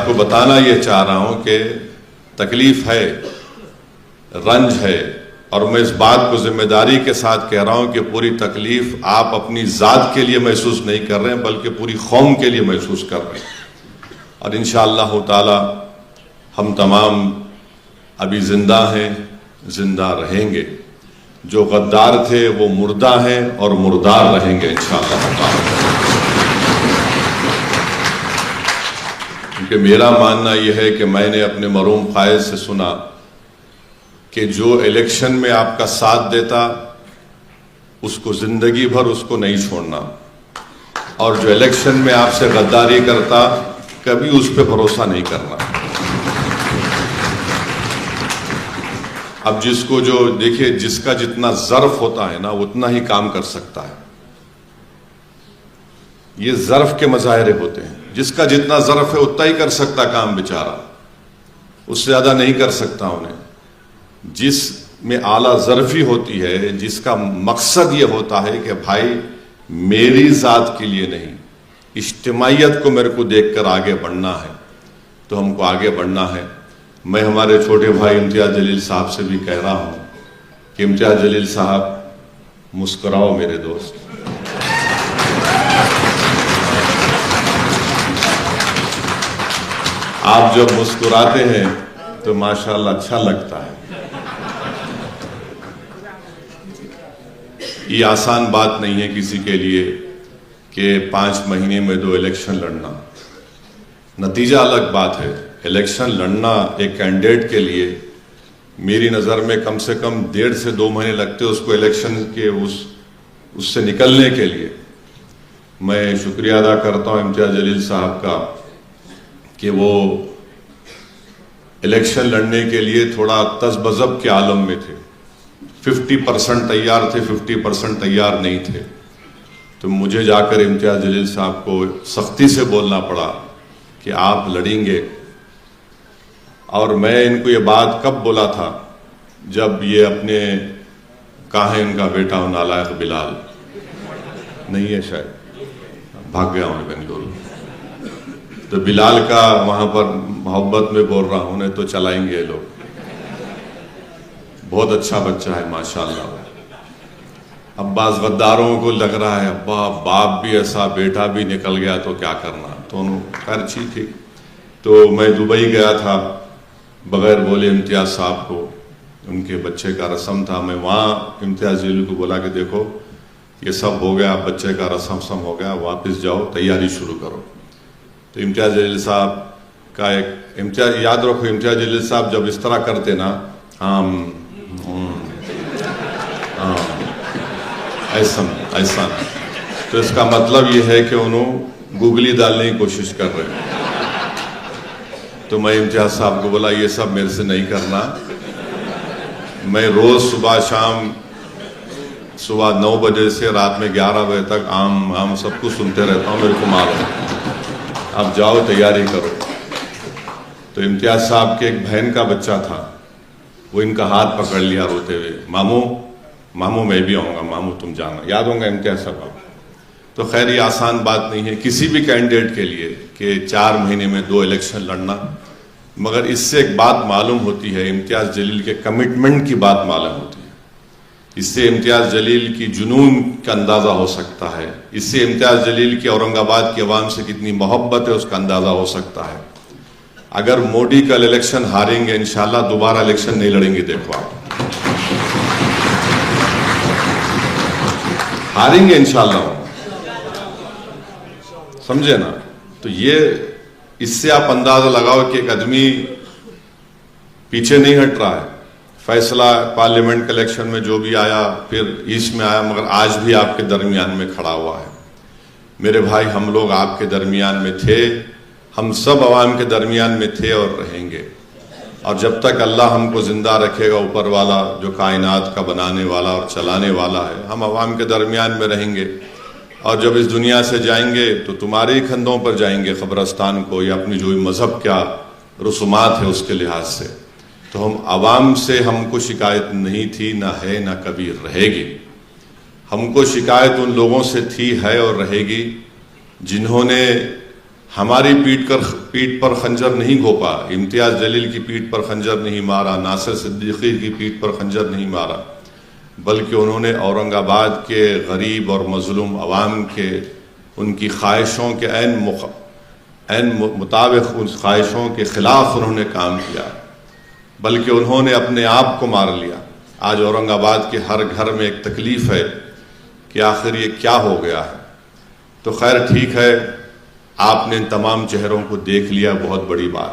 آپ کو بتانا یہ چاہ رہا ہوں کہ تکلیف ہے، رنج ہے، اور میں اس بات کو ذمہ داری کے ساتھ کہہ رہا ہوں کہ پوری تکلیف آپ اپنی ذات کے لیے محسوس نہیں کر رہے ہیں بلکہ پوری قوم کے لیے محسوس کر رہے ہیں، اور انشاءاللہ تعالی ہم تمام ابھی زندہ ہیں، زندہ رہیں گے۔ جو غدار تھے وہ مردہ ہیں اور مردار رہیں گے انشاءاللہ تعالی۔ کیونکہ میرا ماننا یہ ہے کہ میں نے اپنے مرحوم قائد سے سنا کہ جو الیکشن میں آپ کا ساتھ دیتا اس کو زندگی بھر اس کو نہیں چھوڑنا، اور جو الیکشن میں آپ سے غداری کرتا کبھی اس پہ بھروسہ نہیں کرنا۔ اب جس کو جو دیکھیں، جس کا جتنا ظرف ہوتا ہے نا اتنا ہی کام کر سکتا ہے، یہ ظرف کے مظاہرے ہوتے ہیں۔ جس کا جتنا ظرف ہے اتنا ہی کر سکتا کام بیچارہ، اس سے زیادہ نہیں کر سکتا انہیں۔ جس میں اعلیٰ ظرفی ہوتی ہے، جس کا مقصد یہ ہوتا ہے کہ بھائی میری ذات کے لیے نہیں، اجتماعیت کو میرے کو دیکھ کر آگے بڑھنا ہے، تو ہم کو آگے بڑھنا ہے۔ میں ہمارے چھوٹے بھائی امتیاز جلیل صاحب سے بھی کہہ رہا ہوں کہ امتیاز جلیل صاحب مسکراؤ میرے دوست۔ آپ جب مسکراتے ہیں تو ماشاءاللہ اچھا لگتا ہے۔ یہ آسان بات نہیں ہے کسی کے لیے کہ 5 مہینے میں 2 الیکشن لڑنا۔ نتیجہ الگ بات ہے، الیکشن لڑنا ایک کینڈیڈیٹ کے لیے میری نظر میں کم سے کم 1.5 سے 2 مہینے لگتے اس کو الیکشن کے اس سے نکلنے کے لیے۔ میں شکریہ ادا کرتا ہوں امتیاز جلیل صاحب کا کہ وہ الیکشن لڑنے کے لیے تھوڑا تذبذب کے عالم میں تھے، 50% تیار تھے، 50% تیار نہیں تھے، تو مجھے جا کر امتیاز جلیل صاحب کو سختی سے بولنا پڑا کہ آپ لڑیں گے۔ اور میں ان کو یہ بات کب بولا تھا؟ جب یہ اپنے کہاں ہے ان کا بیٹا نالائق بلال نہیں ہے، شاید بھاگ گیا ہوں بنگلور، تو بلال کا وہاں پر محبت میں بول رہا ہوں، انہیں تو چلائیں گے لوگ، بہت اچھا بچہ ہے ماشاءاللہ۔ اب بعض غداروں کو لگ رہا ہے ابا باپ بھی ایسا بیٹا بھی نکل گیا تو کیا کرنا، تو انہوں خیر ٹھیک تھی۔ تو میں دبئی گیا تھا بغیر بولے امتیاز صاحب کو، ان کے بچے کا رسم تھا، میں وہاں امتیاز جلیل کو بولا کہ دیکھو یہ سب ہو گیا، بچے کا رسم ہو گیا، واپس جاؤ تیاری شروع کرو۔ تو امتیاز جلیل صاحب کا ایک امتیاز یاد رکھو، امتیاز جلیل صاحب جب اس طرح کرتے نا ایسا، تو اس کا مطلب یہ ہے کہ انہوں گوگلی ڈالنے کی کوشش کر رہے ہیں۔ تو میں امتیاز صاحب کو بولا یہ سب میرے سے نہیں کرنا، میں روز صبح شام، صبح 9 بجے سے رات میں 11 بجے تک عام سب کچھ سنتے رہتا ہوں، میرے کو معلوم ہے، اب جاؤ تیاری کرو۔ تو امتیاز صاحب کے ایک بہن کا بچہ تھا، وہ ان کا ہاتھ پکڑ لیا روتے ہوئے، ماموں میں بھی آؤں گا، ماموں تم جانا، یاد ہوں گا امتیاز صاحب۔ تو خیر یہ آسان بات نہیں ہے کسی بھی کینڈیڈیٹ کے لیے کہ 4 مہینے میں 2 الیکشن لڑنا، مگر اس سے ایک بات معلوم ہوتی ہے، امتیاز جلیل کے کمٹمنٹ کی بات معلوم ہوتی ہے، اس سے امتیاز جلیل کی جنون کا اندازہ ہو سکتا ہے، اس سے امتیاز جلیل کی اورنگ آباد کی عوام سے کتنی محبت ہے اس کا اندازہ ہو سکتا ہے۔ اگر موڈی کل الیکشن ہاریں گے انشاءاللہ دوبارہ الیکشن نہیں لڑیں گے، دیکھو آپ ہاریں گے انشاءاللہ، سمجھے نا؟ تو یہ اس سے آپ اندازہ لگاؤ کہ ایک آدمی پیچھے نہیں ہٹ رہا ہے۔ فیصلہ پارلیمنٹ کے الیکشن میں جو بھی آیا پھر ایسٹ میں آیا، مگر آج بھی آپ کے درمیان میں کھڑا ہوا ہے۔ میرے بھائی ہم لوگ آپ کے درمیان میں تھے، ہم سب عوام کے درمیان میں تھے اور رہیں گے، اور جب تک اللہ ہم کو زندہ رکھے گا، اوپر والا جو کائنات کا بنانے والا اور چلانے والا ہے، ہم عوام کے درمیان میں رہیں گے۔ اور جب اس دنیا سے جائیں گے تو تمہارے ہی کندھوں پر جائیں گے قبرستان کو، یا اپنی جو مذہب کیا رسومات ہے اس کے لحاظ سے۔ تو ہم عوام سے ہم کو شکایت نہیں تھی، نہ ہے، نہ کبھی رہے گی۔ ہم کو شکایت ان لوگوں سے تھی، ہے اور رہے گی جنہوں نے ہماری پیٹھ پر خنجر نہیں گھوپا، امتیاز جلیل کی پیٹھ پر خنجر نہیں مارا، ناصر صدیقی کی پیٹھ پر خنجر نہیں مارا، بلکہ انہوں نے اورنگ آباد کے غریب اور مظلوم عوام کے ان کی خواہشوں کے عین مطابق ان خواہشوں کے خلاف انہوں نے کام کیا، بلکہ انہوں نے اپنے آپ کو مار لیا۔ آج اورنگ آباد کے ہر گھر میں ایک تکلیف ہے کہ آخر یہ کیا ہو گیا ہے۔ تو خیر ٹھیک ہے، آپ نے ان تمام چہروں کو دیکھ لیا، بہت بڑی بات۔